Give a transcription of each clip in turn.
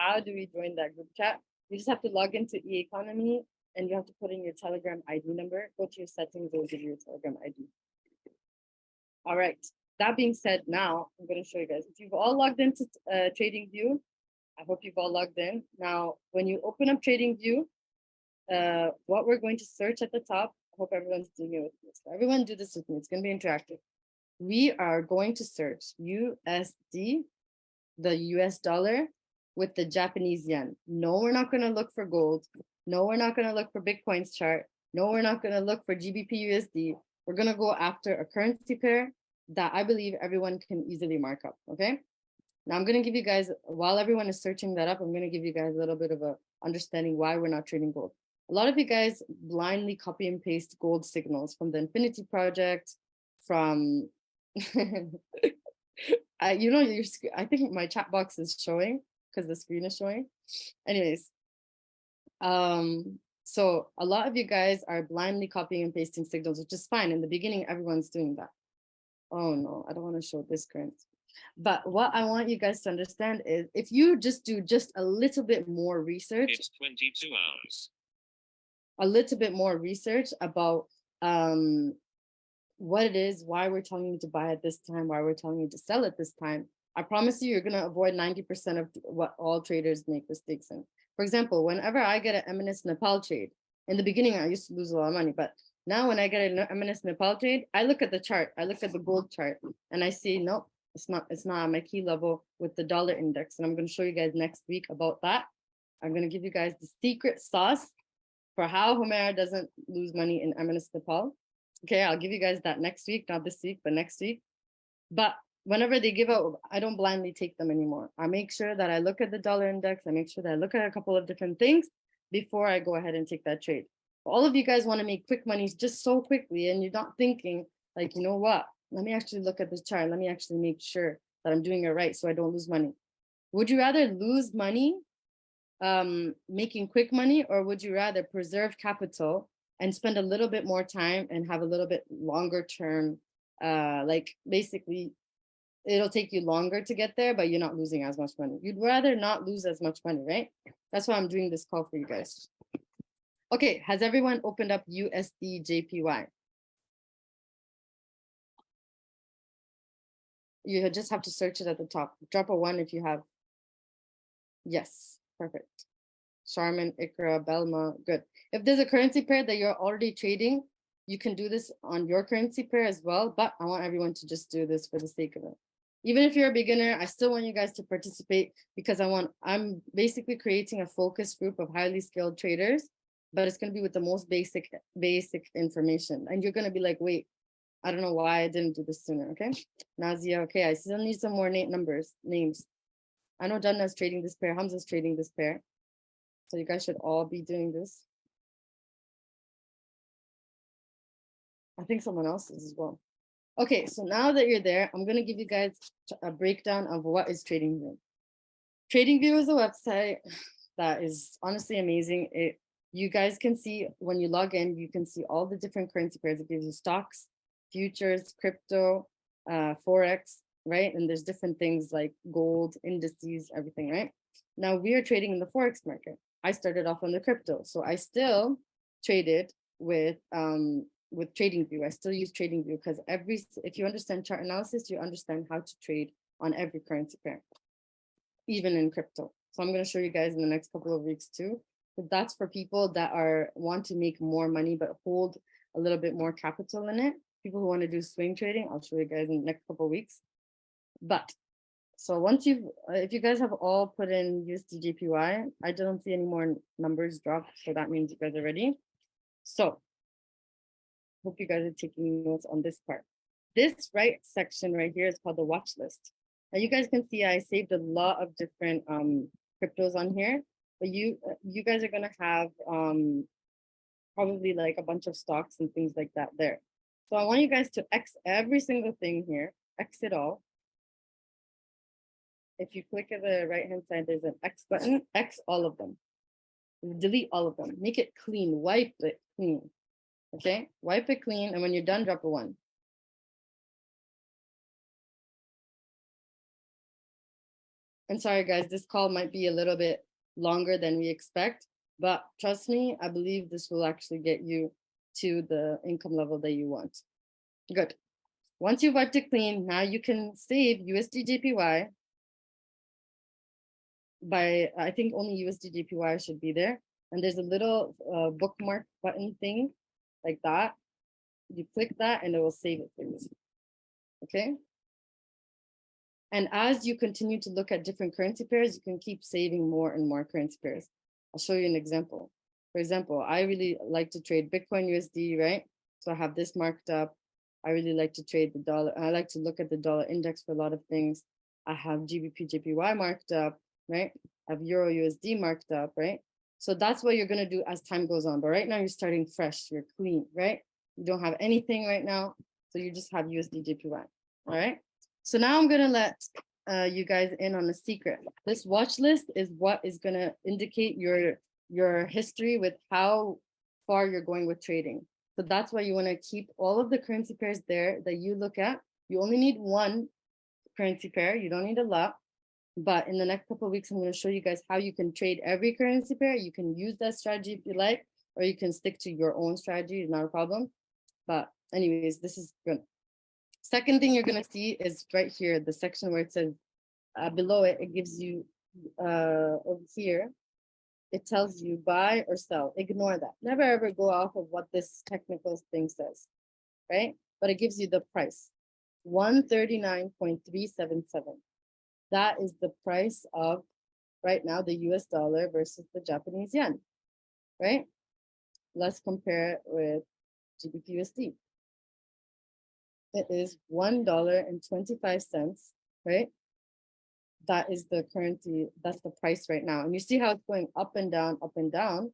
how do we join that group chat? You just have to log into eEconomy and you have to put in your Telegram ID number. Go to your settings, it will give you your Telegram ID. All right. That being said, now I'm going to show you guys. If you've all logged into TradingView, I hope you've all logged in. Now, when you open up TradingView, what we're going to search at the top, I hope everyone's doing it with me. So everyone do this with me. It's going to be interactive. We are going to search USD, the US dollar, with the Japanese yen. No, we're not going to look for gold. No, we're not going to look for Bitcoin's chart. No, we're not going to look for GBP USD. We're going to go after a currency pair that I believe everyone can easily mark up, okay? Now I'm going to give you guys, while everyone is searching that up, I'm going to give you guys a little bit of a understanding why we're not trading gold. A lot of you guys blindly copy and paste gold signals from the Infinity Project, from, I think my chat box is showing because the screen is showing. Anyways, so a lot of you guys are blindly copying and pasting signals, which is fine. In the beginning, everyone's doing that. Oh no, I don't want to show this currency. But what I want you guys to understand is if you just do just a little bit more research. It's 22 hours. A little bit more research about what it is, why we're telling you to buy at this time, why we're telling you to sell at this time. I promise you, you're going to avoid 90% of what all traders make mistakes in. For example, whenever I get an M&S Nepal trade, in the beginning, I used to lose a lot of money, but now when I get an M&S Nepal trade, I look at the chart, I look at the gold chart, and I see, nope, it's not at my key level with the dollar index. And I'm going to show you guys next week about that. I'm going to give you guys the secret sauce for how Humaira doesn't lose money in M&S Nepal. Okay, I'll give you guys that next week, not this week, but next week. But whenever they give out, I don't blindly take them anymore. I make sure that I look at the dollar index. I make sure that I look at a couple of different things before I go ahead and take that trade. All of you guys want to make quick money just so quickly, and you're not thinking like, you know what? Let me actually look at this chart. Let me actually make sure that I'm doing it right so I don't lose money. Would you rather lose money making quick money, or would you rather preserve capital and spend a little bit more time and have a little bit longer term, like basically it'll take you longer to get there, but you're not losing as much money. You'd rather not lose as much money, right? That's why I'm doing this call for you guys. Okay, has everyone opened up USD JPY? You just have to search it at the top. Drop a 1 if you have. Yes, perfect. Charmin, Ikra, Belma, good. If there's a currency pair that you're already trading, you can do this on your currency pair as well, but I want everyone to just do this for the sake of it. Even if you're a beginner, I still want you guys to participate because I'm basically creating a focus group of highly skilled traders, but it's going to be with the most basic information. And you're going to be like, wait, I don't know why I didn't do this sooner, okay? Nazia, okay, I still need some more names. I know Janna's trading this pair, Hamza's trading this pair. So you guys should all be doing this. I think someone else is as well. Okay, so now that you're there, I'm going to give you guys a breakdown of what is TradingView. TradingView is a website that is honestly amazing. You guys can see when you log in, you can see all the different currency pairs. It gives you stocks, futures, crypto, Forex, right? And there's different things like gold, indices, everything, right? Now we are trading in the Forex market. I started off on the crypto. So I still traded with TradingView. I still use TradingView because if you understand chart analysis, you understand how to trade on every currency pair, even in crypto. So I'm going to show you guys in the next couple of weeks too. But that's for people that want to make more money but hold a little bit more capital in it. People who want to do swing trading, I'll show you guys in the next couple of weeks. But so once if you guys have all put in USD JPY, I don't see any more numbers dropped. So that means you guys are ready. So hope you guys are taking notes on this part. This right section right here is called the watch list. Now you guys can see I saved a lot of different cryptos on here, but you guys are gonna have probably like a bunch of stocks and things like that there. So I want you guys to X every single thing here, X it all. If you click at the right-hand side, there's an X button, X all of them. Delete all of them, make it clean, wipe it clean. Okay, wipe it clean, and when you're done, drop a 1. And sorry guys, this call might be a little bit longer than we expect, but trust me, I believe this will actually get you to the income level that you want. Good. Once you've wiped it clean, now you can save USD/JPY by, I think only USD/JPY should be there. And there's a little bookmark button thing like that. You click that and it will save it for you. Okay. And as you continue to look at different currency pairs, you can keep saving more and more currency pairs. I'll show you an example. For example, I really like to trade Bitcoin USD, right? So I have this marked up. I really like to trade the dollar. I like to look at the dollar index for a lot of things. I have GBP JPY marked up, right? I have Euro USD marked up, right? So that's what you're going to do as time goes on. But right now you're starting fresh, you're clean, right? You don't have anything right now. So you just have USD JPY, all right? So now I'm going to let you guys in on a secret. This watch list is what is going to indicate your history with how far you're going with trading. So that's why you want to keep all of the currency pairs there that you look at. You only need one currency pair. You don't need a lot. But in the next couple of weeks, I'm going to show you guys how you can trade every currency pair. You can use that strategy if you like, or you can stick to your own strategy. It's not a problem. But anyways, this is good. Second thing you're going to see is right here, the section where it says below it, it gives you over here, it tells you buy or sell. Ignore that. Never ever go off of what this technical thing says, right? But it gives you the price, 139.377. That is the price of right now the US dollar versus the Japanese yen, right? Let's compare it with GBP USD. It is $1.25, right? That is the currency, that's the price right now. And you see how it's going up and down, up and down.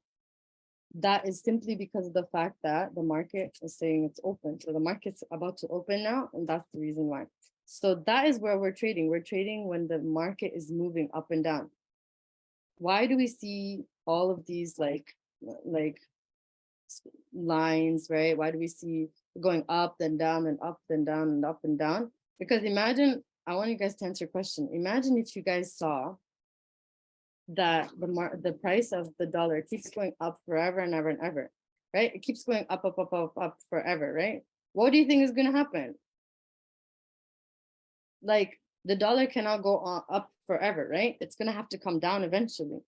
That is simply because of the fact that the market is saying it's open. So the market's about to open now, and that's the reason why. So that is where we're trading. We're trading when the market is moving up and down. Why do we see all of these like lines, right? Why do we see going up and down and up and down and up and down? Because imagine, I want you guys to answer a question. Imagine if you guys saw that the price of the dollar keeps going up forever and ever and ever, right? It keeps going up, up, up, up, up forever, right? What do you think is going to happen? Like the dollar cannot go up forever, right? It's going to have to come down eventually.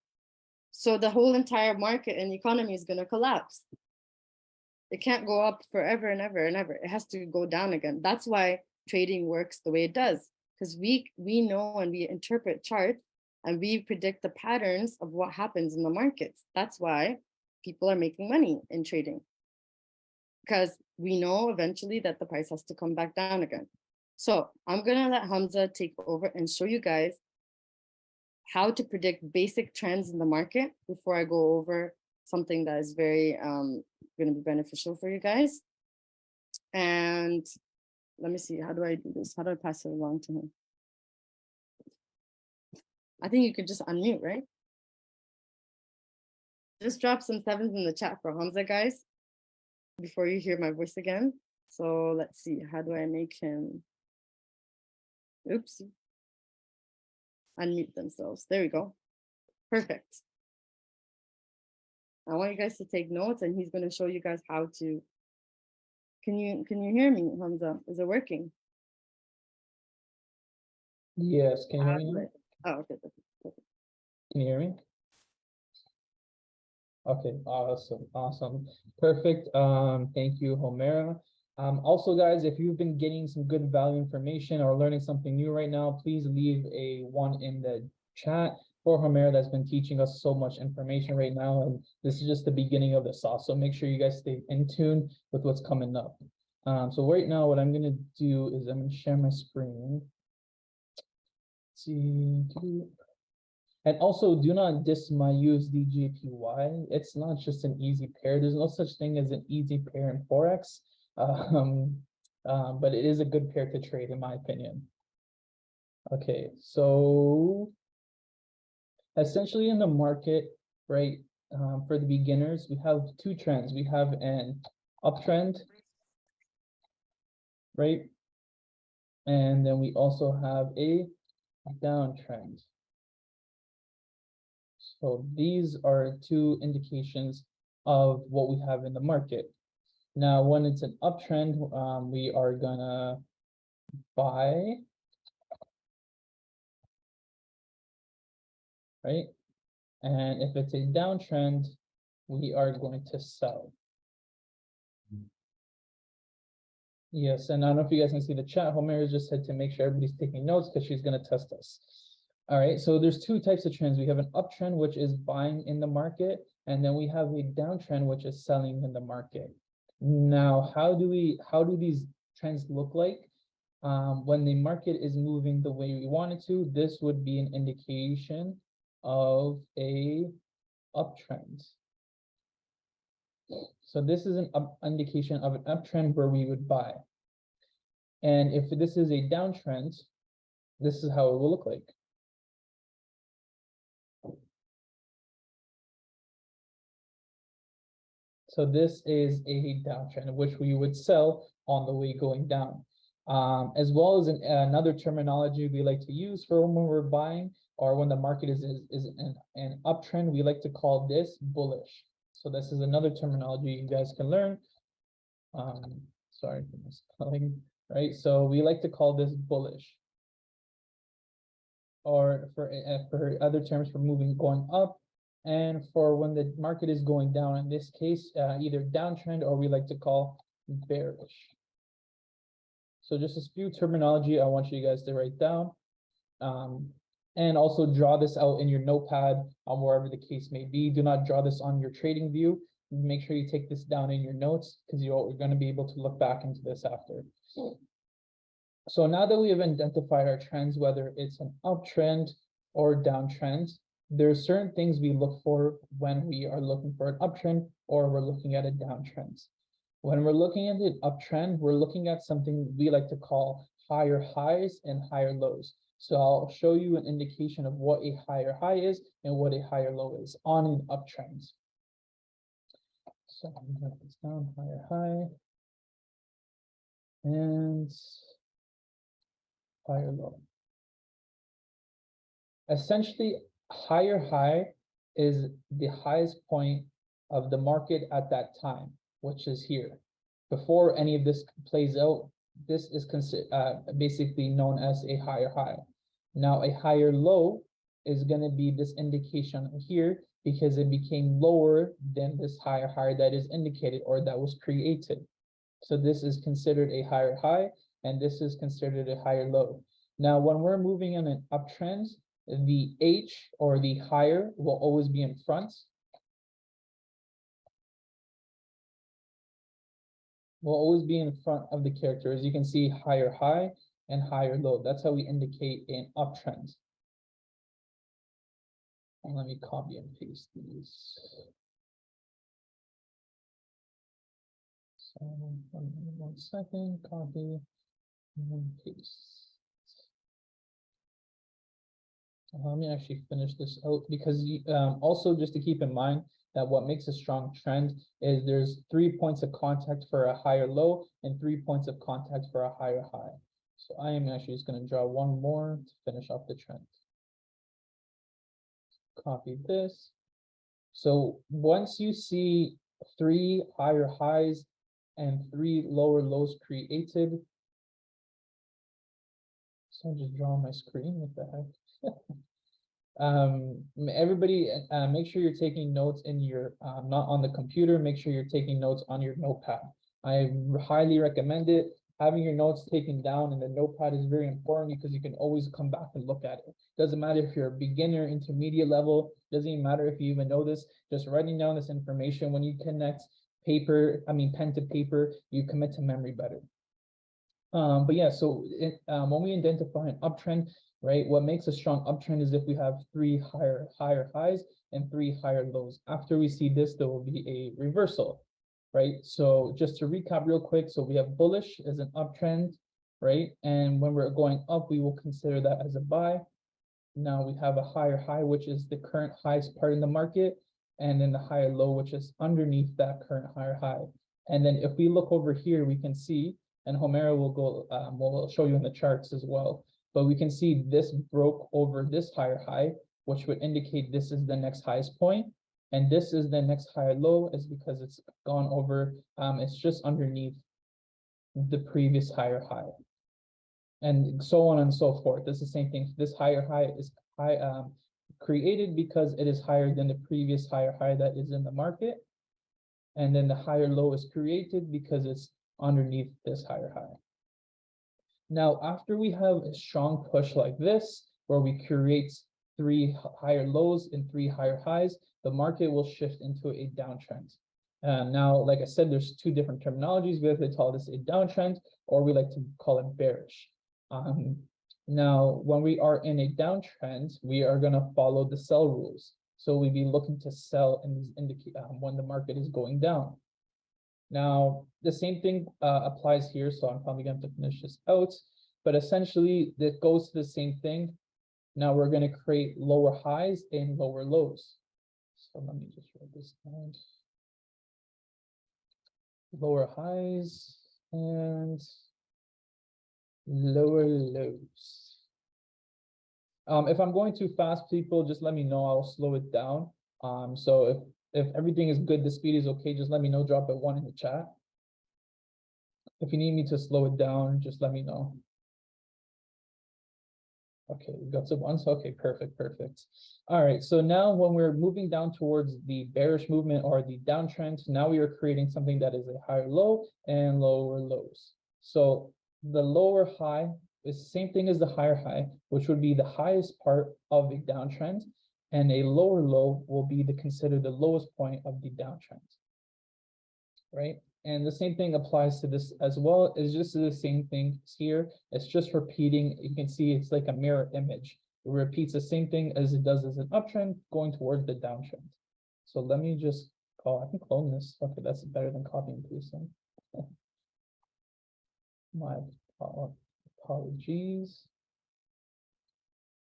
So the whole entire market and economy is going to collapse. It can't go up forever and ever and ever. It has to go down again. That's why trading works the way it does, because we know and we interpret charts and we predict the patterns of what happens in the markets. That's why people are making money in trading, because we know eventually that the price has to come back down again. So I'm going to let Hamza take over and show you guys how to predict basic trends in the market before I go over something that is very going to be beneficial for you guys. And let me see, how do I do this? How do I pass it along to him? I think you could just unmute, right? Just drop some sevens in the chat for Hamza, guys, before you hear my voice again. So let's see, how do I make him, oops, unmute themselves. There we go. Perfect. I want you guys to take notes, and he's going to show you guys how to. Can you hear me, Hamza? Is it working? Yes, can you hear me now? Oh, okay. Perfect. Can you hear me? Okay, awesome. Perfect. Thank you, Homera. Also, guys, if you've been getting some good value information or learning something new right now, please leave a 1 in the chat for Homera that's been teaching us so much information right now. And this is just the beginning of the sauce. So make sure you guys stay in tune with what's coming up. So right now, what I'm gonna do is I'm gonna share my screen. Let's see. And also, do not diss my USD/JPY. It's not just an easy pair. There's no such thing as an easy pair in Forex, but it is a good pair to trade, in my opinion. Okay, so essentially in the market, right, for the beginners, we have two trends. We have an uptrend, right? And then we also have a downtrend. So these are two indications of what we have in the market. Now, when it's an uptrend, we are gonna buy, right? And if it's a downtrend, we are going to sell. Yes, and I don't know if you guys can see the chat. Homer just said to make sure everybody's taking notes because she's going to test us. All right, so there's two types of trends. We have an uptrend, which is buying in the market, and then we have a downtrend, which is selling in the market. Now, how do these trends look like? When the market is moving the way we want it to, this would be an indication of a uptrend. So this is an indication of an uptrend where we would buy. And if this is a downtrend, this is how it will look like. So this is a downtrend, which we would sell on the way going down. As well as another terminology we like to use for when we're buying or when the market is an uptrend, we like to call this bullish. So this is another terminology you guys can learn. Sorry for misspelling, right? So we like to call this bullish. Or for other terms for going up, and for when the market is going down, in this case, either downtrend or we like to call bearish. So just a few terminology I want you guys to write down. And also draw this out in your notepad on wherever the case may be. Do not draw this on your trading view. Make sure you take this down in your notes because you're going to be able to look back into this after. So now that we have identified our trends, whether it's an uptrend or downtrend, there are certain things we look for when we are looking for an uptrend or we're looking at a downtrend. When we're looking at an uptrend, we're looking at something we like to call higher highs and higher lows. So I'll show you an indication of what a higher high is and what a higher low is on an uptrend. So I'm going to write this down, higher high and higher low. Essentially, higher high is the highest point of the market at that time, which is here. Before any of this plays out, this is basically known as a higher high. Now, a higher low is going to be this indication here because it became lower than this higher high that is indicated or that was created. So this is considered a higher high, and this is considered a higher low. Now, when we're moving in an uptrend, the H or the higher will always be in front. Will always be in front of the character. As you can see, higher high and higher low. That's how we indicate an uptrend. And let me copy and paste these. So 1 second, copy and paste. Let me actually finish this out because also just to keep in mind that what makes a strong trend is there's 3 points of contact for a higher low and 3 points of contact for a higher high. So I am actually just going to draw one more to finish off the trend. Copy this. So once you see 3 higher highs and 3 lower lows created, so I'll just draw on my screen. What the heck? Everybody, make sure you're taking notes in your not on the computer. Make sure you're taking notes on your notepad. I highly recommend it. Having your notes taken down in the notepad is very important because you can always come back and look at it. Doesn't matter if you're a beginner, intermediate level, doesn't even matter if you even know this, just writing down this information. When you connect pen to paper, you commit to memory better. But yeah, so when we identify an uptrend, right, what makes a strong uptrend is if we have 3 higher highs and 3 higher lows. After we see this, there will be a reversal, right? So just to recap real quick, so we have bullish as an uptrend, right? And when we're going up, we will consider that as a buy. Now we have a higher high, which is the current highest part in the market, and then the higher low, which is underneath that current higher high. And then if we look over here, we can see, and Homera will go, will show you in the charts as well, but we can see this broke over this higher high, which would indicate this is the next highest point, and this is the next higher low, is because it's gone over, it's just underneath the previous higher high, and so on and so forth. It's the same thing. This higher high is created because it is higher than the previous higher high that is in the market, and then the higher low is created because it's underneath this higher high. Now, after we have a strong push like this, where we create 3 higher lows and 3 higher highs, the market will shift into a downtrend. Now, like I said, there's 2 different terminologies. We either call this a downtrend, or we like to call it bearish. Now, when we are in a downtrend, we are going to follow the sell rules. So we'd be looking to sell in these when the market is going down. Now, the same thing applies here, so I'm probably going to finish this out, but essentially that goes to the same thing. Now we're going to create lower highs and lower lows. So let me just write this down. Lower highs and lower lows. If I'm going too fast, people, just let me know. I'll slow it down. So if everything is good, the speed is okay, just let me know. Drop a 1 in the chat. If you need me to slow it down, just let me know. Okay, we got some ones. Okay, perfect. All right, so now when we're moving down towards the bearish movement or the downtrend, now we are creating something that is a higher low and lower lows. So the lower high is the same thing as the higher high, which would be the highest part of a downtrend, and a lower low will be considered the lowest point of the downtrend, right? And the same thing applies to this as well. It's just the same thing here. It's just repeating. You can see it's like a mirror image. It repeats the same thing as it does as an uptrend going towards the downtrend. So let me just I can clone this. Okay, that's better than copy and pasting. My apologies.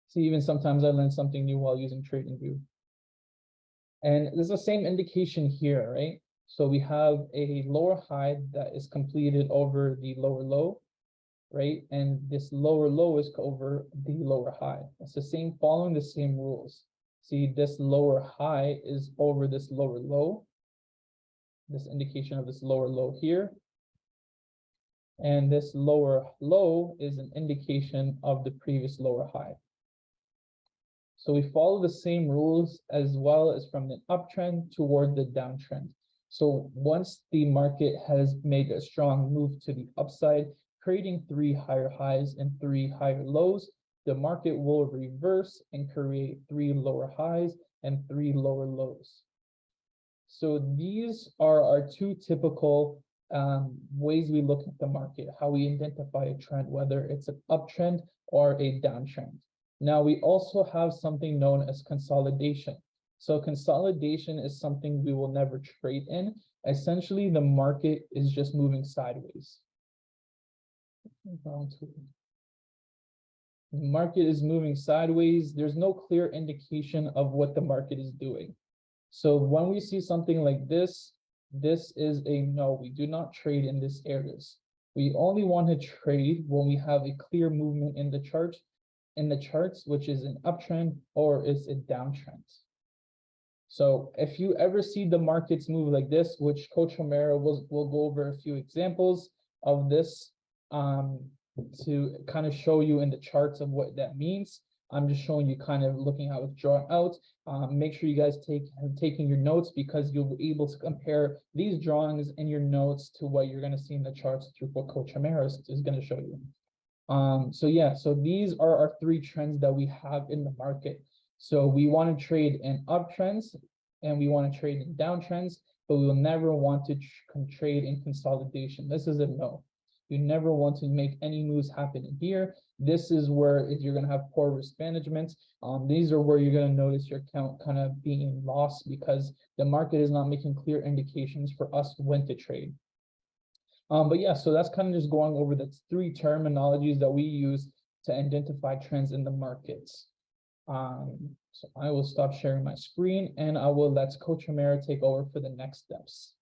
See, even sometimes I learn something new while using TradingView. And there's the same indication here, right? So we have a lower high that is completed over the lower low, right? And this lower low is over the lower high. It's the same, following the same rules. See, this lower high is over this lower low, this indication of this lower low here. And this lower low is an indication of the previous lower high. So we follow the same rules as well as from the uptrend toward the downtrend. So once the market has made a strong move to the upside, creating 3 higher highs and 3 higher lows, the market will reverse and create 3 lower highs and 3 lower lows. So these are our 2 typical ways we look at the market, how we identify a trend, whether it's an uptrend or a downtrend. Now we also have something known as consolidation. So consolidation is something we will never trade in. Essentially, the market is just moving sideways. The market is moving sideways. There's no clear indication of what the market is doing. So when we see something like this, this is a no, we do not trade in this areas. We only want to trade when we have a clear movement in the charts, which is an uptrend or is a downtrend. So if you ever see the markets move like this, which Coach Romero will go over a few examples of this to kind of show you in the charts of what that means. I'm just showing you kind of looking how it's drawn out. Make sure you guys taking your notes, because you'll be able to compare these drawings in your notes to what you're going to see in the charts through what Coach Romero is going to show you. So yeah, so these are our 3 trends that we have in the market. So we want to trade in uptrends and we want to trade in downtrends, but we will never want to trade in consolidation. This is a no. You never want to make any moves happen in here. This is where if you're going to have poor risk management. These are where you're going to notice your account kind of being lost, because the market is not making clear indications for us when to trade. But yeah, so that's kind of just going over the 3 terminologies that we use to identify trends in the markets. So I will stop sharing my screen and I will let Coach Romero take over for the next steps.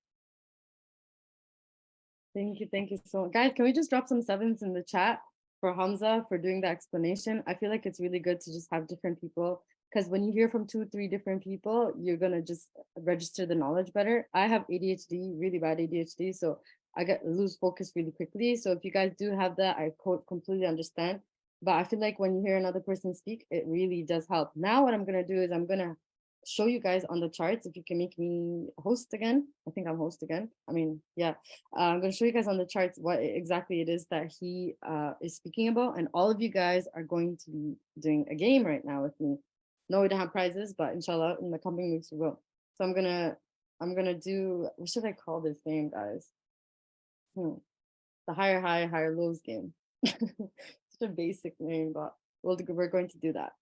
Thank you so much. Guys, can we just drop some 7s in the chat for Hamza for doing the explanation? I feel like it's really good to just have different people because when you hear from 2, 3 different people, you're gonna just register the knowledge better. I have ADHD, really bad ADHD, so I get lose focus really quickly. So if you guys do have that, I completely understand. But I feel like when you hear another person speak, it really does help. Now what I'm gonna do is I'm gonna show you guys on the charts. If you can make me host again, I think I'm host again. I mean, yeah, I'm going to show you guys on the charts what exactly it is that he is speaking about, and all of you guys are going to be doing a game right now with me. No, we don't have prizes, but inshallah in the coming weeks we will. So I'm gonna do, what should I call this game, guys? The higher high, higher lows game. Such a basic name, but we're going to do that.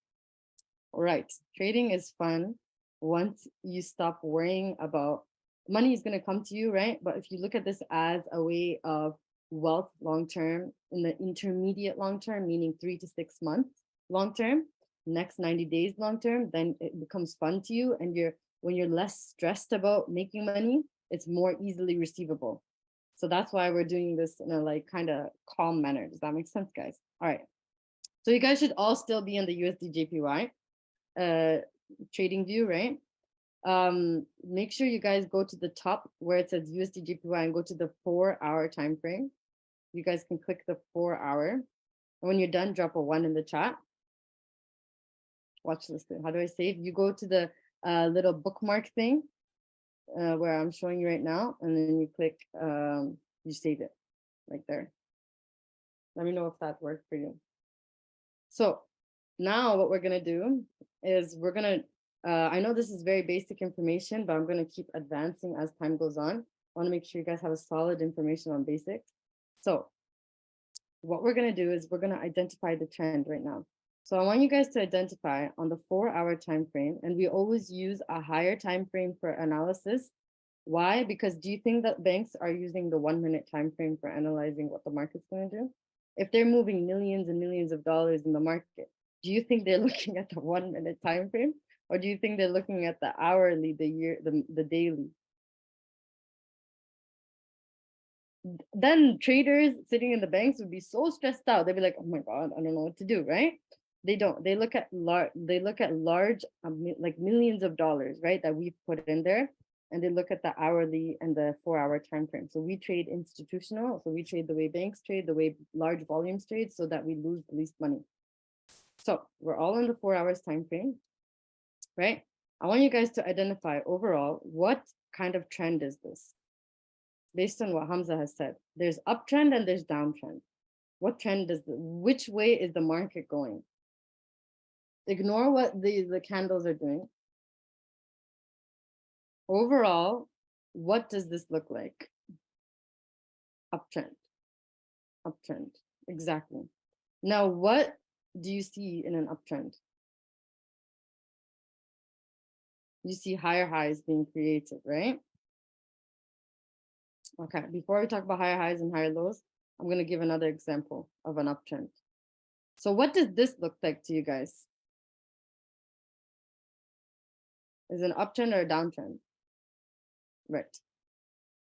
All right, trading is fun once you stop worrying about money is going to come to you, right? But if you look at this as a way of wealth long term, in the intermediate long term, meaning 3 to 6 months long term, next 90 days long term, then it becomes fun to you. And when you're less stressed about making money, it's more easily receivable. So that's why we're doing this in a like kind of calm manner. Does that make sense, guys? All right. So you guys should all still be in the USD JPY trading view, right? Make sure you guys go to the top where it says USD JPY and go to the 4-hour time frame. You guys can click the 4-hour. And when you're done, drop a 1 in the chat. Watch this thing. How do I save? You go to the little bookmark thing where I'm showing you right now, and then you click, you save it right there. Let me know if that worked for you. So now what we're gonna do is I know this is very basic information, but I'm gonna keep advancing as time goes on. I wanna make sure you guys have a solid information on basics. So what we're gonna do is we're gonna identify the trend right now. So I want you guys to identify on the 4-hour time frame, and we always use a higher time frame for analysis. Why? Because do you think that banks are using the 1-minute time frame for analyzing what the market's gonna do? If they're moving millions and millions of dollars in the market, do you think they're looking at the 1-minute time frame, or do you think they're looking at the hourly, the year, the daily? Then traders sitting in the banks would be so stressed out. They'd be like, "Oh my god, I don't know what to do." Right? They don't. They look at large, like millions of dollars, right, that we put in there, and they look at the hourly and the 4-hour time frame. So we trade institutional. So we trade the way banks trade, the way large volumes trade, so that we lose the least money. So we're all in the 4 hours time frame, right? I want you guys to identify overall what kind of trend is this? Based on what Hamza has said, there's uptrend and there's downtrend. What trend which way is the market going? Ignore what the candles are doing. Overall, what does this look like? Uptrend, uptrend, exactly. Now, what do you see in an uptrend? You see higher highs being created, right? Okay, before we talk about higher highs and higher lows, I'm going to give another example of an uptrend. So what does this look like to you guys? Is it an uptrend or a downtrend? Right.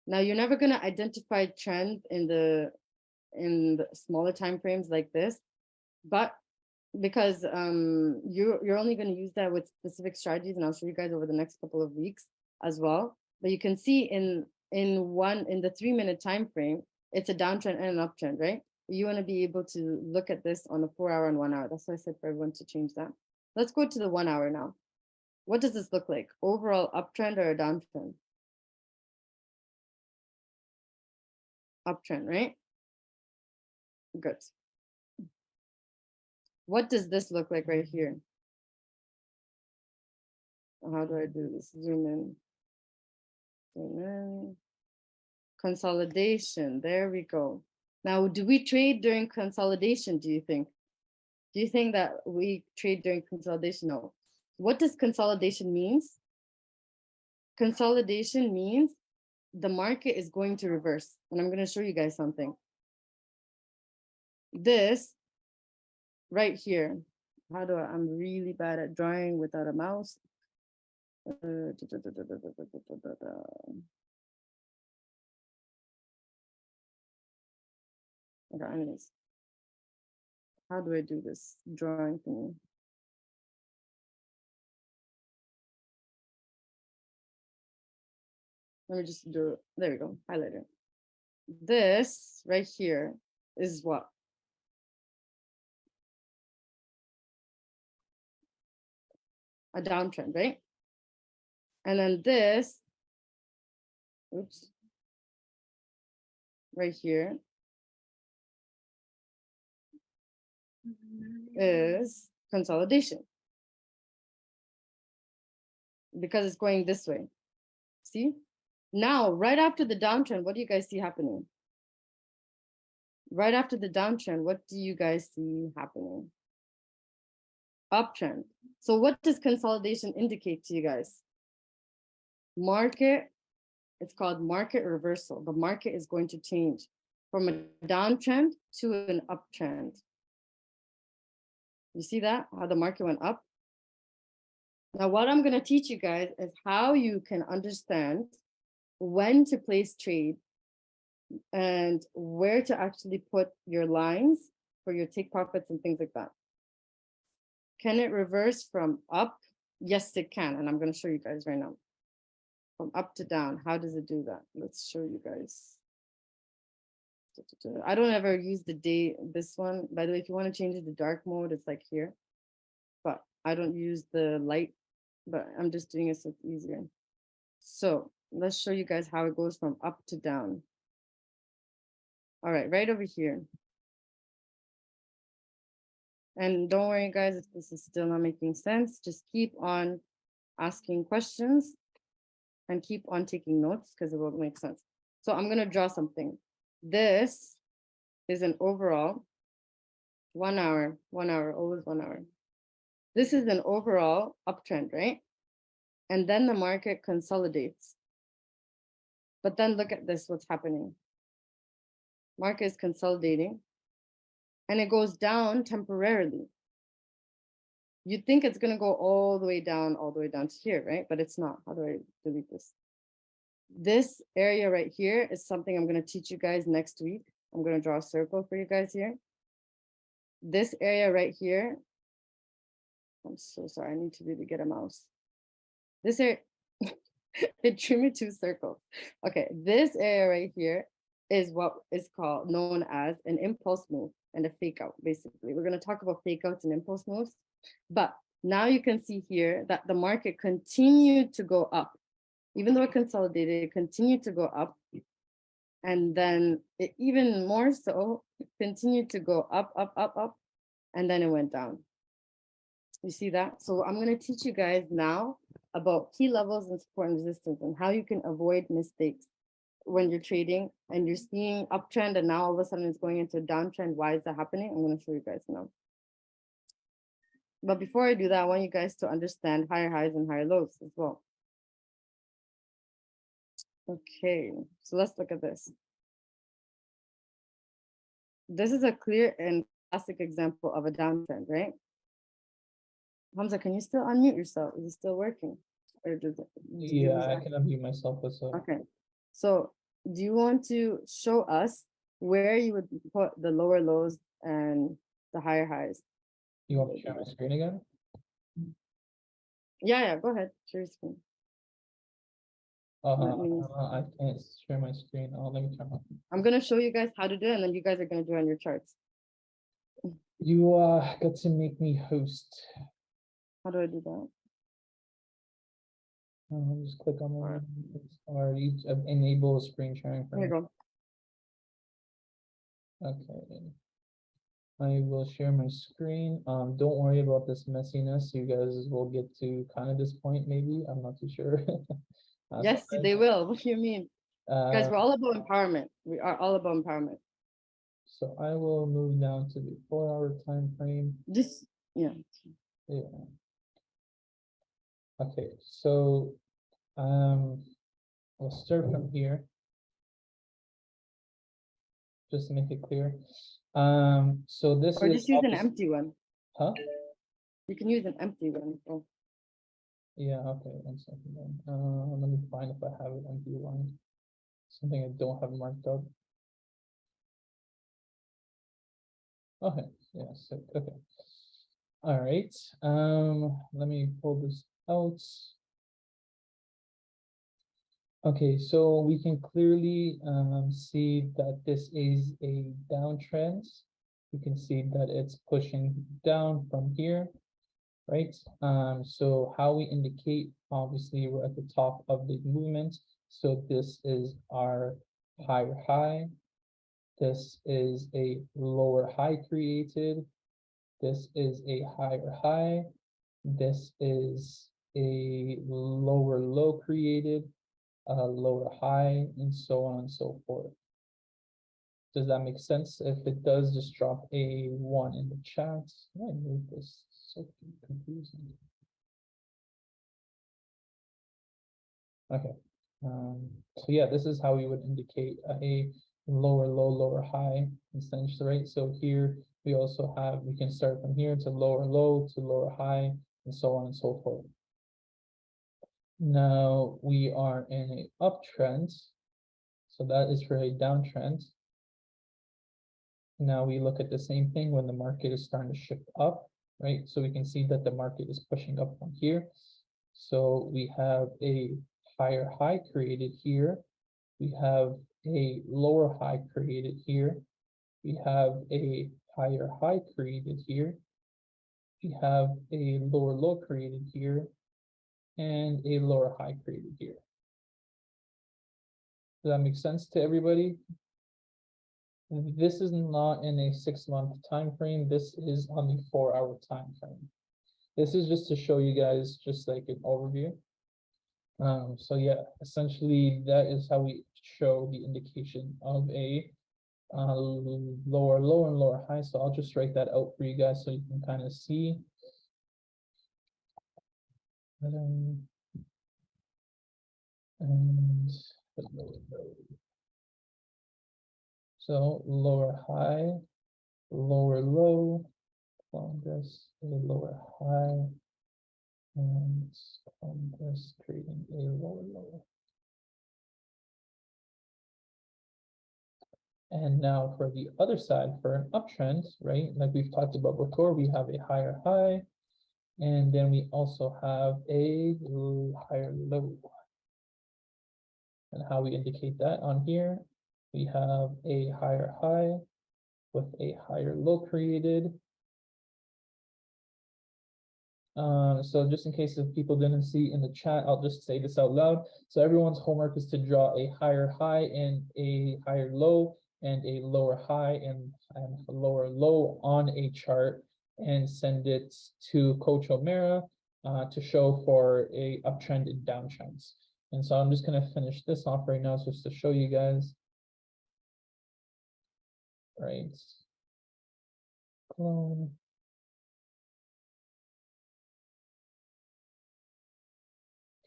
Now you're never going to identify trend in the smaller time frames like this, but because you're only going to use that with specific strategies, and I'll show you guys over the next couple of weeks as well. But you can see in the 3-minute time frame, it's a downtrend and an uptrend, right? You want to be able to look at this on a 4-hour and 1 hour. That's why I said for everyone to change that. Let's go to the 1 hour now. What does this look like? Overall uptrend or a downtrend? Uptrend, right? Good. What does this look like right here? How do I do this? Zoom in. Zoom in. Consolidation. There we go. Now, do we trade during consolidation, do you think? Do you think that we trade during consolidation? No. What does consolidation means? Consolidation means the market is going to reverse. And I'm going to show you guys something. This right here. I'm really bad at drawing without a mouse. Okay, anyways. How do I do this drawing thing? Let me just do, there we go, highlighter. This right here is what? A downtrend, right? And then this, oops, right here is consolidation because it's going this way. See? Now, right after the downtrend, what do you guys see happening? Right after the downtrend, what do you guys see happening? Uptrend. So what does consolidation indicate to you guys? Market, it's called market reversal. The market is going to change from a downtrend to an uptrend. You see that? How the market went up? Now, what I'm going to teach you guys is how you can understand when to place trade and where to actually put your lines for your take profits and things like that. Can it reverse from up? Yes, it can. And I'm going to show you guys right now. From up to down, how does it do that? Let's show you guys. I don't ever use the day, this one. By the way, if you want to change it to dark mode, it's like here. But I don't use the light, but I'm just doing it so it's easier. So let's show you guys how it goes from up to down. All right, right over here. And don't worry, guys, if this is still not making sense, just keep on asking questions and keep on taking notes because it will make sense. So I'm going to draw something. This is an overall 1 hour, always 1 hour. This is an overall uptrend, right? And then the market consolidates. But then look at this, what's happening. Market is consolidating and it goes down temporarily. You'd think it's going to go all the way down to here, right? But it's not. How do I delete this? This area right here is something I'm going to teach you guys next week. I'm going to draw a circle for you guys here. This area right here, I'm so sorry, I need to really get a mouse. This area, it drew me 2 circles. Okay, this area right here is what is called, known as an impulse move and a fake out, basically. We're going to talk about fake outs and impulse moves. But now you can see here that the market continued to go up. Even though it consolidated, it continued to go up. And then it even more so continued to go up, up, and then it went down. You see that? So I'm going to teach you guys now about key levels and support and resistance and how you can avoid mistakes when you're trading and you're seeing uptrend and now all of a sudden it's going into a downtrend. Why is that happening? I'm going to show you guys now. But before I do that, I want you guys to understand higher highs and higher lows as well. Okay, so let's look at this. This is a clear and classic example of a downtrend, right? Hamza, can you still unmute yourself? Is it still working? Or does it, Yeah, I can unmute myself as well. okay. So do you want to show us where you would put the lower lows and the higher highs? You want me to share my screen again? Yeah, go ahead. Share your screen. I can't share my screen. Oh, let me turn on. I'm gonna show you guys how to do it, and then you guys are gonna do it on your charts. You got to make me host. How do I do that? Just click on the or you enable screen sharing for Here you me. go. Okay. I will share my screen. Don't worry about this messiness. You guys will get to kind of this point, maybe. I'm not too sure. Yes, they will. What do you mean? Guys, we're all about empowerment. We are all about empowerment. So I will move down to the 4-hour time frame. Just, yeah. Okay, so we'll start from here. Just to make it clear. So this Or is just use an empty one. Huh? You can use an empty one. Oh. Yeah, okay, 1 second then. Let me find if I have an empty one. Something I don't have marked up. Okay, yeah, so okay. All right. Let me pull this out. Okay, so we can clearly see that this is a downtrend. You can see that it's pushing down from here, right? So how we indicate, obviously, we're at the top of the movement. So this is our higher high. This is a lower high created. This is a higher high. This is a lower low created, a lower high, and so on and so forth. Does that make sense? If it does, just drop a 1 in the chat. I made this so confusing. Okay. So yeah, this is how we would indicate a lower low, lower high, essentially, right? So here we also have, we can start from here to lower low to lower high, and so on and so forth. Now we are in an uptrend, so that is for a downtrend. Now we look at the same thing when the market is starting to shift up, right? So we can see that the market is pushing up from here. So we have a higher high created here. We have a lower high created here. We have a higher high created here. We have a lower low created here and a lower high created here. Does that make sense to everybody? This is not in a 6-month time frame. This is on the 4-hour time frame. This is just to show you guys just like an overview. So yeah, essentially that is how we show the indication of a lower low and lower high. So I'll just write that out for you guys so you can kind of see. And so lower high, lower low, on this a lower high, and on this creating a lower low. And now for the other side, for an uptrend, right? Like we've talked about before, we have a higher high, and then we also have a higher low. And how we indicate that on here, we have a higher high with a higher low created. So just in case if people didn't see in the chat, I'll just say this out loud. So everyone's homework is to draw a higher high and a higher low and a lower high and a lower low on a chart and send it to Coach O'Mara to show for a uptrend and downtrends. And so I'm just going to finish this off right now just to show you guys. Right. Clone.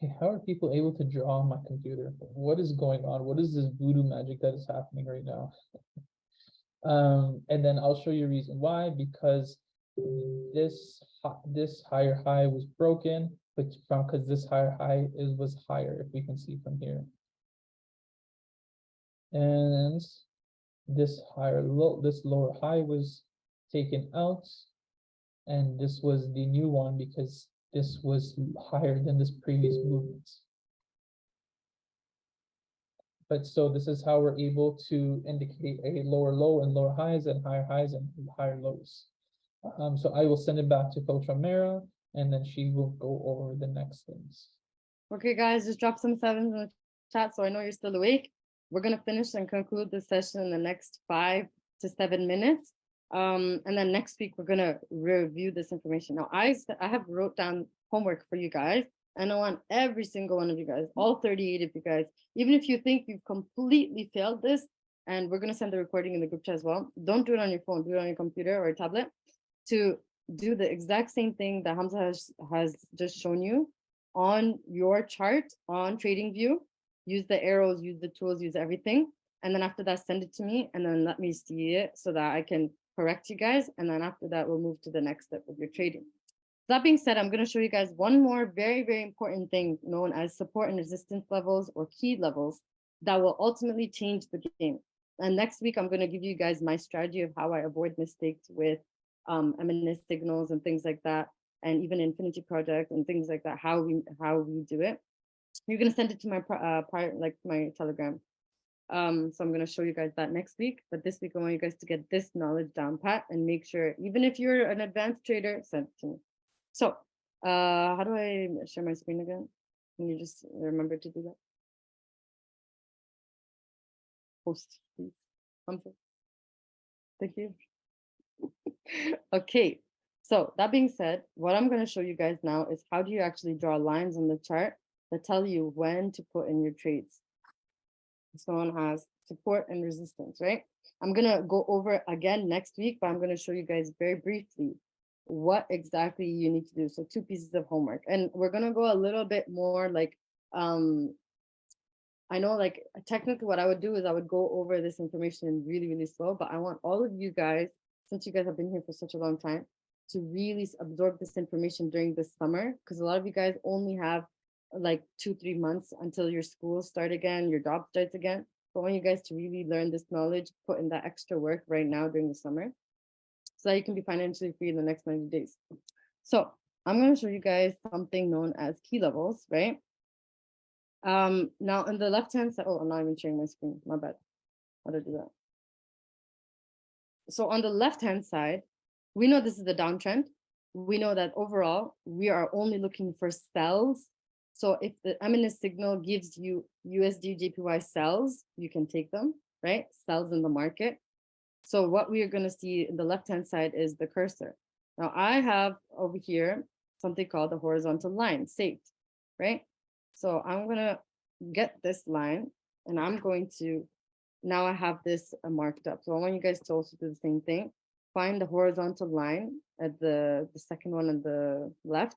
Okay, how are people able to draw on my computer? What is going on? What is this voodoo magic that is happening right now? And then I'll show you a reason why, because this higher high was broken, but because this higher high was higher, if we can see from here. And this lower high was taken out, and this was the new one because this was higher than this previous movement. But so this is how we're able to indicate a lower low and lower highs and higher lows. So I will send it back to Coach O'Mara, and then she will go over the next things. Okay, guys, just drop some sevens in the chat so I know you're still awake. We're going to finish and conclude the session in the next 5 to 7 minutes. And then next week, we're going to review this information. Now, I have wrote down homework for you guys, and I want every single one of you guys, all 38 of you guys, even if you think you've completely failed this, and we're going to send the recording in the group chat as well. Don't do it on your phone, do it on your computer or a tablet, to do the exact same thing that Hamza has just shown you on your chart on TradingView. Use the arrows, use the tools, use everything. And then after that, send it to me and then let me see it so that I can correct you guys. And then after that, we'll move to the next step of your trading. That being said, I'm going to show you guys one more very, very important thing known as support and resistance levels or key levels that will ultimately change the game. And next week, I'm going to give you guys my strategy of how I avoid mistakes with M&S signals and things like that, and even Infinity Project and things like that, how we do it. You're gonna send it to my like my Telegram. So I'm gonna show you guys that next week. But this week I want you guys to get this knowledge down pat and make sure, even if you're an advanced trader, send it to me. So how do I share my screen again? Can you just remember to do that? Post, please. Thank you. Okay, so that being said, what I'm going to show you guys now is how do you actually draw lines on the chart that tell you when to put in your trades. It's known as support and resistance, right? I'm going to go over it again next week, but I'm going to show you guys very briefly what exactly you need to do. So 2 pieces of homework, and we're going to go a little bit more like, I know like technically what I would do is I would go over this information really, really slow, but I want all of you guys, since you guys have been here for such a long time, to really absorb this information during the summer, because a lot of you guys only have like 2, 3 months until your school start again, your job starts again. So I want you guys to really learn this knowledge, put in that extra work right now during the summer, so that you can be financially free in the next 90 days. So I'm going to show you guys something known as key levels, right? Now on the left hand side, oh, I'm not even sharing my screen, my bad. How to do that? So on the left hand side, we know this is the downtrend. We know that overall we are only looking for sells. So if the M&S signal gives you USD JPY sells, you can take them, right? Sells in the market. So what we are going to see in the left hand side is the cursor. Now I have over here something called the horizontal line saved, right? So I'm going to get this line and I'm going to, now I have this marked up. So I want you guys to also do the same thing. Find the horizontal line at the second one on the left.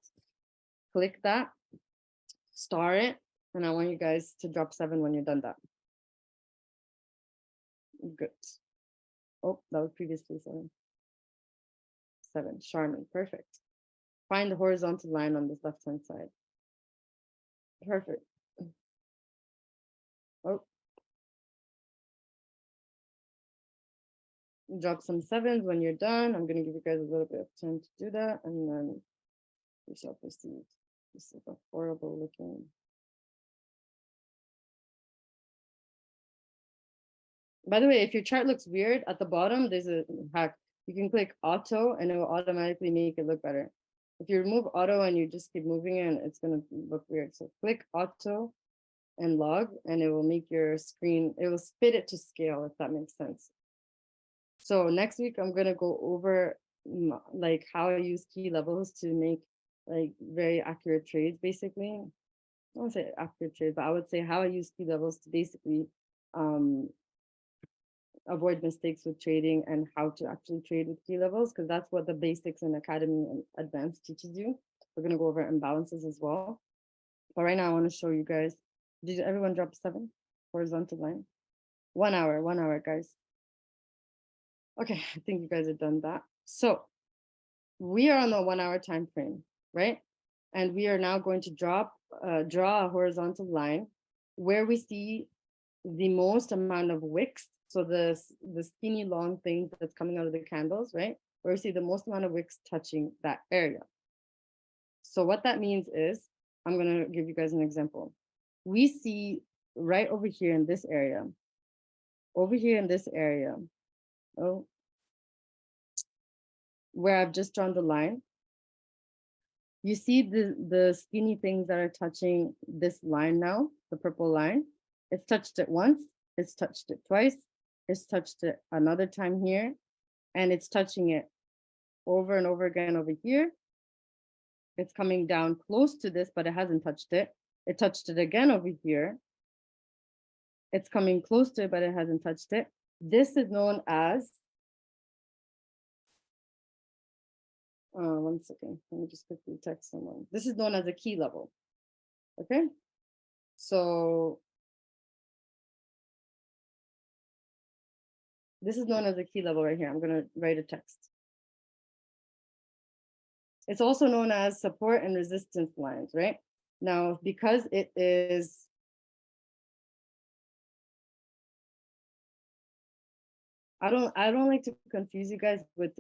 Click that, star it, and I want you guys to drop 7 when you're done that. Good. Oh, that was previously 7. 7, Charmin, perfect. Find the horizontal line on this left-hand side. Perfect. Oh, drop some 7s when you're done. I'm gonna give you guys a little bit of time to do that, and then we shall proceed. This is a horrible looking. By the way, if your chart looks weird at the bottom, there's a hack. You can click auto and it will automatically make it look better. If you remove auto and you just keep moving it, it's gonna look weird. So click auto and log, and it will make your screen, it will fit it to scale, if that makes sense. So next week, I'm gonna go over like how I use key levels to make like very accurate trades, basically. I won't say accurate trade, but I would say how I use key levels to basically avoid mistakes with trading and how to actually trade with key levels, because that's what the basics in Academy and Advanced teaches you. We're gonna go over imbalances as well. But right now I want to show you guys. Did everyone drop 7? Horizontal line. 1 hour, 1 hour, guys. Okay, I think you guys have done that. So we are on the 1 hour time frame, right? And we are now going to draw a horizontal line where we see the most amount of wicks. So the skinny long thing that's coming out of the candles, right? Where we see the most amount of wicks touching that area. So what that means is, I'm gonna give you guys an example. We see right over here in this area, oh, where I've just drawn the line, you see the skinny things that are touching this line now, the purple line. It's touched it once, it's touched it twice, it's touched it another time here, and it's touching it over and over again over here. It's coming down close to this, but it hasn't touched it. It touched it again over here. It's coming close to it, but it hasn't touched it. This is known as, one second, let me just quickly text someone. This is known as a key level, okay? So this is known as a key level right here. I'm gonna write a text. It's also known as support and resistance lines, right? Now, because it is, I don't like to confuse you guys with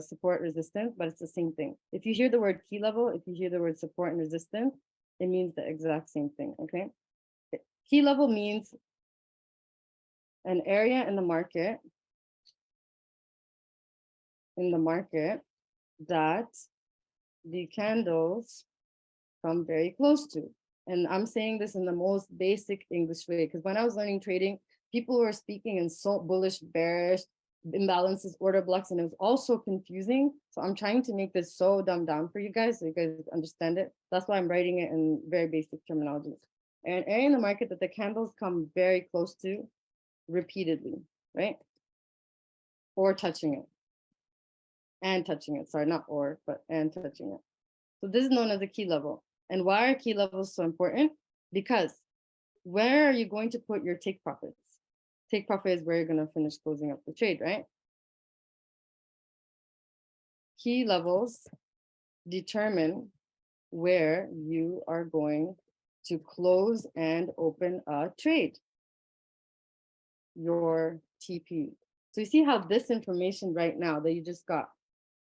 support resistance, but it's the same thing. If you hear the word key level, if you hear the word support and resistance, it means the exact same thing, okay? Key level means an area in the market that the candles come very close to. And I'm saying this in the most basic English way, because when I was learning trading, people were speaking in so bullish, bearish, imbalances, order blocks, and it was also confusing. So I'm trying to make this so dumbed down for you guys so you guys understand it. That's why I'm writing it in very basic terminology. An area in the market that the candles come very close to repeatedly, right? Or touching it. And touching it. Sorry, not or, but and touching it. So this is known as a key level. And why are key levels so important? Because where are you going to put your take profits? Take profit is where you're going to finish closing up the trade, right? Key levels determine where you are going to close and open a trade, your TP. So you see how this information right now that you just got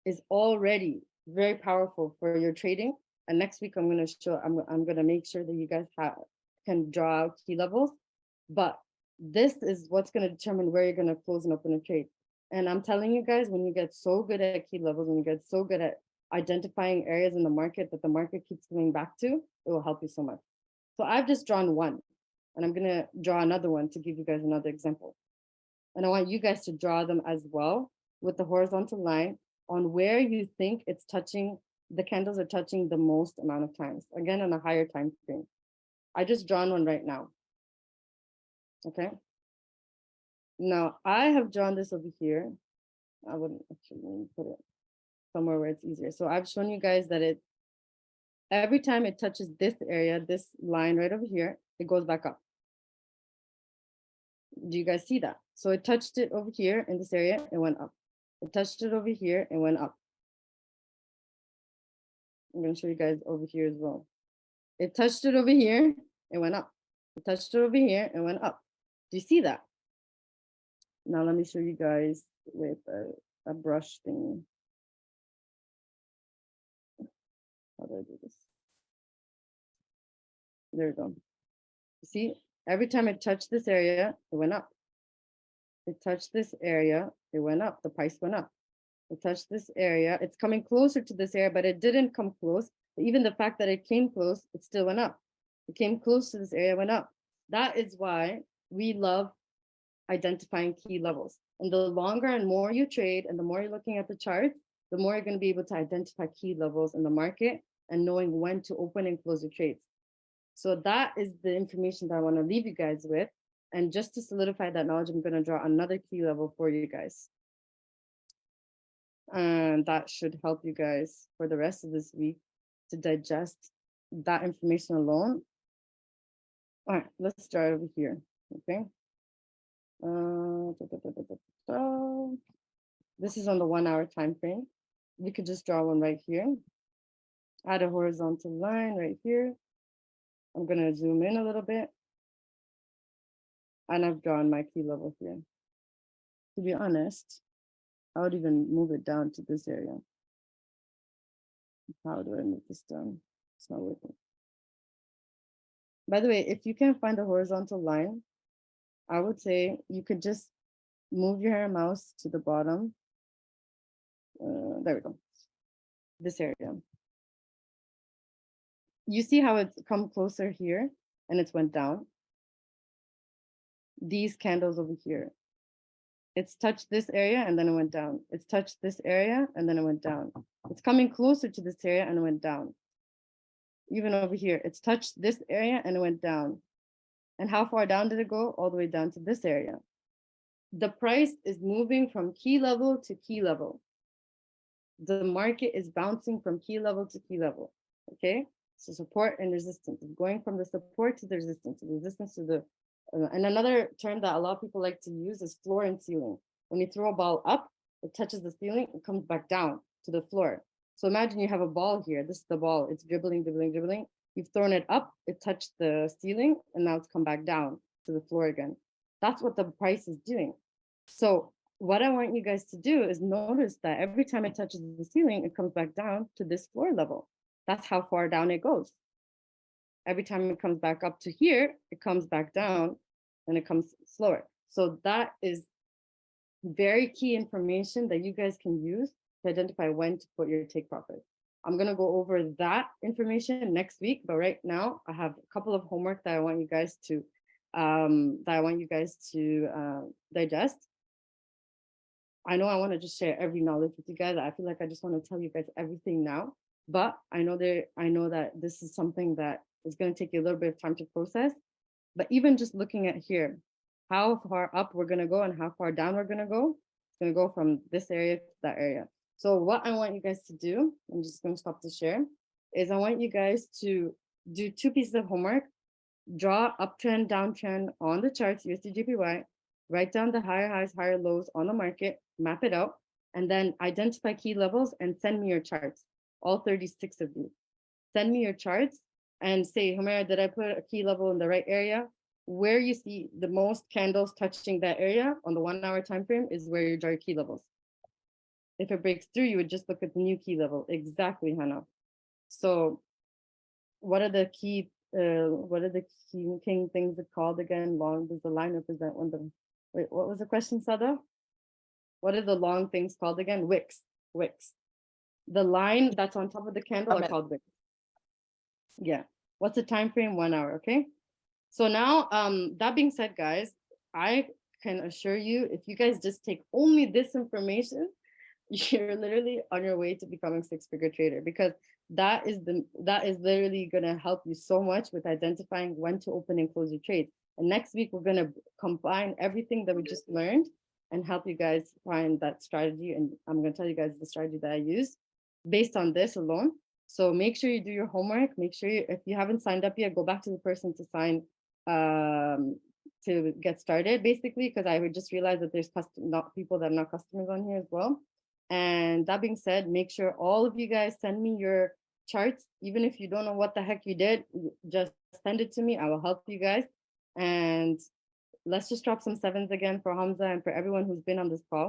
is already very powerful for your trading. And next week I'm going to show, I'm going to make sure that you guys can draw out key levels. But this is what's going to determine where you're going to close and open a trade. And I'm telling you guys, when you get so good at key levels, when you get so good at identifying areas in the market that the market keeps coming back to, it will help you so much. So I've just drawn one, and I'm going to draw another one to give you guys another example. And I want you guys to draw them as well with the horizontal line on where you think it's touching, the candles are touching the most amount of times. Again, on a higher time frame. I just drawn one right now. Okay. Now I have drawn this over here. I wouldn't actually put it somewhere where it's easier. So I've shown you guys that every time it touches this area, this line right over here, it goes back up. Do you guys see that? So it touched it over here in this area, it went up. It touched it over here, it went up. I'm going to show you guys over here as well. It touched it over here, it went up. It touched it over here, it went up. Do you see that? Now let me show you guys with a brush thing. How do I do this? There we go. You see, every time it touched this area, it went up. It touched this area, it went up. The price went up. It touched this area. It's coming closer to this area, but it didn't come close. But even the fact that it came close, it still went up. It came close to this area, went up. That is why we love identifying key levels. And the longer and more you trade and the more you're looking at the charts, the more you're going to be able to identify key levels in the market and knowing when to open and close your trades. So that is the information that I want to leave you guys with. And just to solidify that knowledge, I'm going to draw another key level for you guys. And that should help you guys for the rest of this week to digest that information alone. All right, let's start over here, okay? This is on the 1 hour time frame. We could just draw one right here. Add a horizontal line right here. I'm gonna zoom in a little bit. And I've drawn my key level here. To be honest, I would even move it down to this area. How do I move this down? It's not working. By the way, if you can't find a horizontal line, I would say you could just move your mouse to the bottom. There we go. This area. You see how it's come closer here and it's went down? These candles over here. It's touched this area and then it went down. It's touched this area and then it went down. It's coming closer to this area and it went down. Even over here, it's touched this area and it went down. And how far down did it go? All the way down to this area. The price is moving from key level to key level. The market is bouncing from key level to key level, okay? So support and resistance, going from the support to the resistance to the, and another term that a lot of people like to use is floor and ceiling. When you throw a ball up, it touches the ceiling, it comes back down to the floor. So imagine you have a ball here, this is the ball, it's dribbling, dribbling, dribbling. You've thrown it up, it touched the ceiling, and now it's come back down to the floor again. That's what the price is doing. So what I want you guys to do is notice that every time it touches the ceiling, it comes back down to this floor level. That's how far down it goes. every time it comes back up to here, it comes back down and it comes slower. So that is very key information that you guys can use to identify when to put your take profit. I'm gonna go over that information next week, but right now I have a couple of homework that I want you guys to digest. I know I want to just share every knowledge with you guys. I feel like I just want to tell you guys everything now, but I know that this is something that is going to take you a little bit of time to process. But even just looking at here, how far up we're going to go and how far down we're going to go, it's going to go from this area to that area. So what I want you guys to do, I'm just going to stop to share, is I want you guys to do 2 pieces of homework. Draw uptrend, downtrend on the charts, USD/JPY, write down the higher highs, higher lows on the market, map it out, and then identify key levels and send me your charts, all 36 of you. Send me your charts and say, Humera, did I put a key level in the right area? Where you see the most candles touching that area on the 1 hour time frame is where you draw your key levels. If it breaks through, you would just look at the new key level. Exactly, Hannah. So what are the key things called again? Long, does the line represent when the, wait, what was the question, Sada? What are the long things called again? Wicks. The line that's on top of the candle are called wicks. Yeah. What's the time frame? 1 hour, okay? So now, that being said, guys, I can assure you, if you guys just take only this information, you're literally on your way to becoming six-figure trader, because that is literally gonna help you so much with identifying when to open and close your trades. And next week, we're gonna combine everything that we just learned and help you guys find that strategy. And I'm gonna tell you guys the strategy that I use based on this alone. So make sure you do your homework. Make sure if you haven't signed up yet, go back to the person to sign to get started, basically, because I would just realize that there's not people that are not customers on here as well. And that being said, make sure all of you guys send me your charts. Even if you don't know what the heck you did, just send it to me. I will help you guys. And let's just drop some sevens again for Hamza and for everyone who's been on this call.